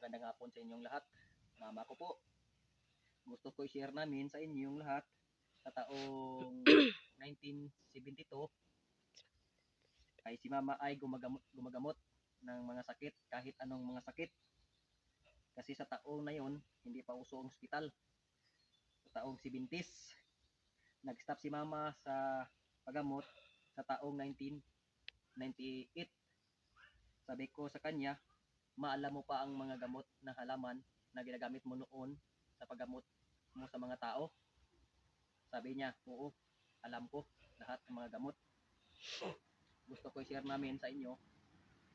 Magandang hapon sa inyong lahat. Mama ko po. Gusto ko i-share namin sa inyong lahat sa taong 1972 ay si Mama ay gumagamot ng mga sakit, kahit anong mga sakit. Kasi sa taong na yon, hindi pa uso ang ospital. Sa taong 70s, nag-stop si Mama sa paggamot sa taong 1998. Sabi ko sa kanya, maalam mo pa ang mga gamot na halaman na ginagamit mo noon sa paggamot mo sa mga tao? Sabi niya, oo, alam ko lahat ng mga gamot. Gusto ko i-share namin sa inyo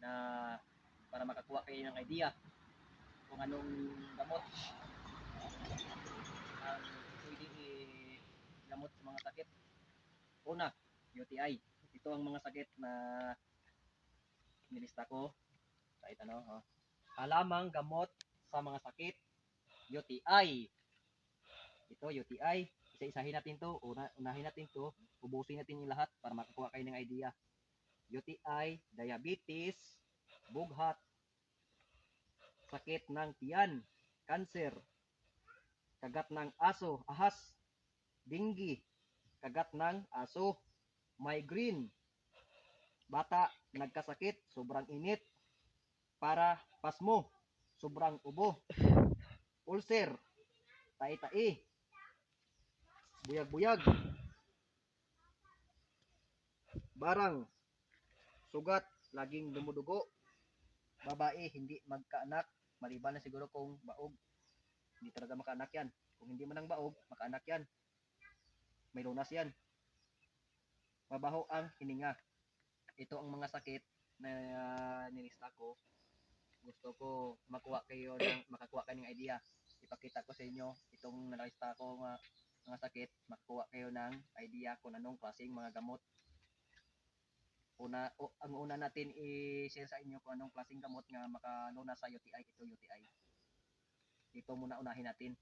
na para makakuha kayo ng idea kung anong gamot ang pwede i-gamot sa mga sakit. Una, UTI. Ito ang mga sakit na nilista ko. Kahit ano, halamang gamot sa mga sakit, UTI. Ito, UTI. Isa-isahin natin to. Unahin natin to. Ubusin natin yung lahat para makakuha kayo ng idea. UTI, diabetes, bughat, sakit ng tiyan, cancer, kagat ng aso, ahas, dengue, kagat ng aso, migraine, bata, nagkasakit, sobrang init, para pasmo, sobrang ubo, ulcer, tai-tai, buyag-buyag, barang, sugat, laging dumudugo, babae, hindi magkaanak, maliban na siguro kung baog, hindi talaga makaanak yan. Kung hindi man ang baog, makaanak yan. May lunas yan. Mabaho ang hininga. Ito ang mga sakit na nilista ko. Gusto ko makakuha kayo ng idea. Ipakita ko sa inyo itong nalista ko mga sakit. Makakuha kayo ng idea kung anong klaseng mga gamot. Ang una natin i-share sa inyo kung anong klaseng gamot nga makaluna sa UTI. Ito UTI. Ito muna unahin natin.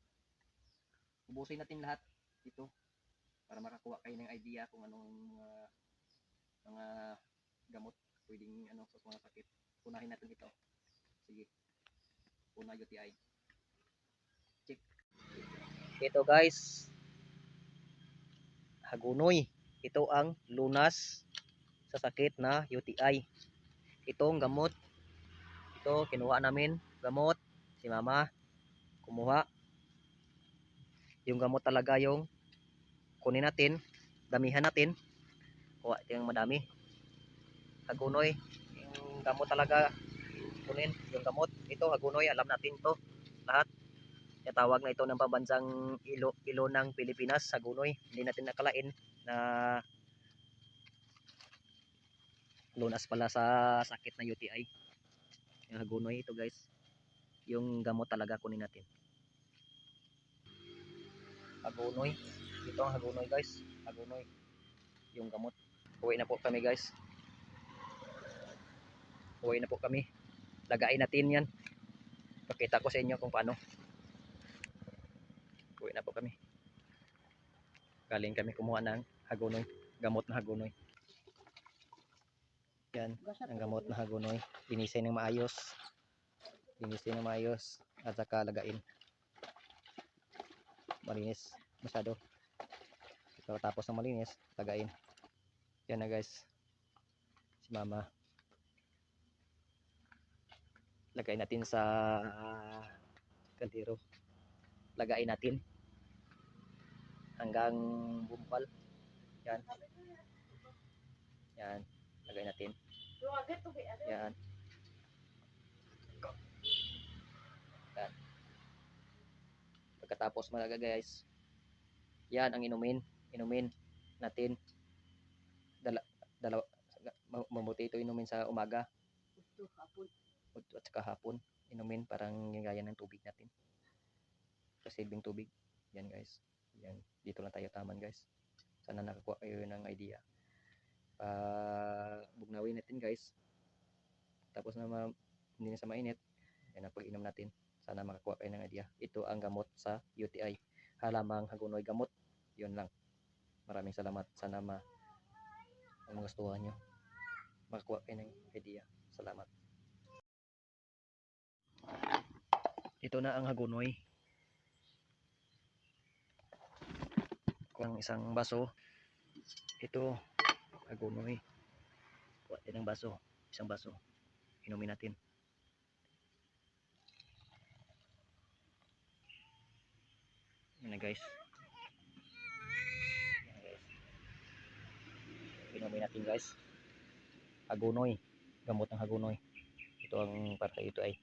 Ubusin natin lahat ito para makakuha kayo ng idea kung anong mga gamot pwedeng sa mga sakit. Unahin natin ito. Sige. Una, UTI. Check. Ito guys, hagunoy. Ito ang lunas sa sakit na UTI. Itong gamot, ito kinuha namin gamot, si Mama kumuha. Yung gamot talaga yung kunin natin, damihan natin. Kuha ito yung madami. Hagunoy, yung gamot talaga kunin, yung gamot. Ito hagunoy, alam natin to lahat. Tawag na ito ng pambansang ilo ng Pilipinas, hagunoy. Hindi natin nakalain na lunas pala sa sakit na UTI. Yung hagunoy ito guys, yung gamot talaga kunin natin. Hagunoy, ito ang hagunoy guys, hagunoy yung gamot. Uwi na po kami guys, uwi na po kami. Lagain natin yan, pakita ko sa inyo kung paano. Uwi na po kami, galing kami kumuha ng hagunoy, gamot na hagunoy. Yan, ang gamot na hagunoy. Linisay ng maayos, linisay ng maayos at saka lagain. Malinis masyado. Tapos ng malinis, lagain. Yan na guys, si Mama. Lagay natin sa kaldero. Lagain natin hanggang bumpal. Yan. Yan, lagay natin. Yan. Yan. Pagkatapos malaga guys, yan ang inumin natin. Mabuti ito inumin sa umaga at saka hapon. Inumin parang gaya ng tubig natin, kasibing tubig. Yan guys, yan, dito lang tayo taman guys. Sana nakakuha kayo ng idea. Bugnawin natin guys, tapos na hindi na sa mainit. Yan ang pag-inom natin. Sana makakuha kayo ng idea. Ito ang gamot sa UTI, halamang hagunoy gamot. Yun lang. Maraming salamat. Sana magustuhan nyo, makakuha kayo ng idea. Salamat. Ito na ang hagunoy. Kung isang baso, ito hagunoy. Kuha din ng baso, isang baso. Inumin natin. Yan na guys. Inumin natin guys. Hagunoy, gamot ng hagunoy. Ito ang para ito ay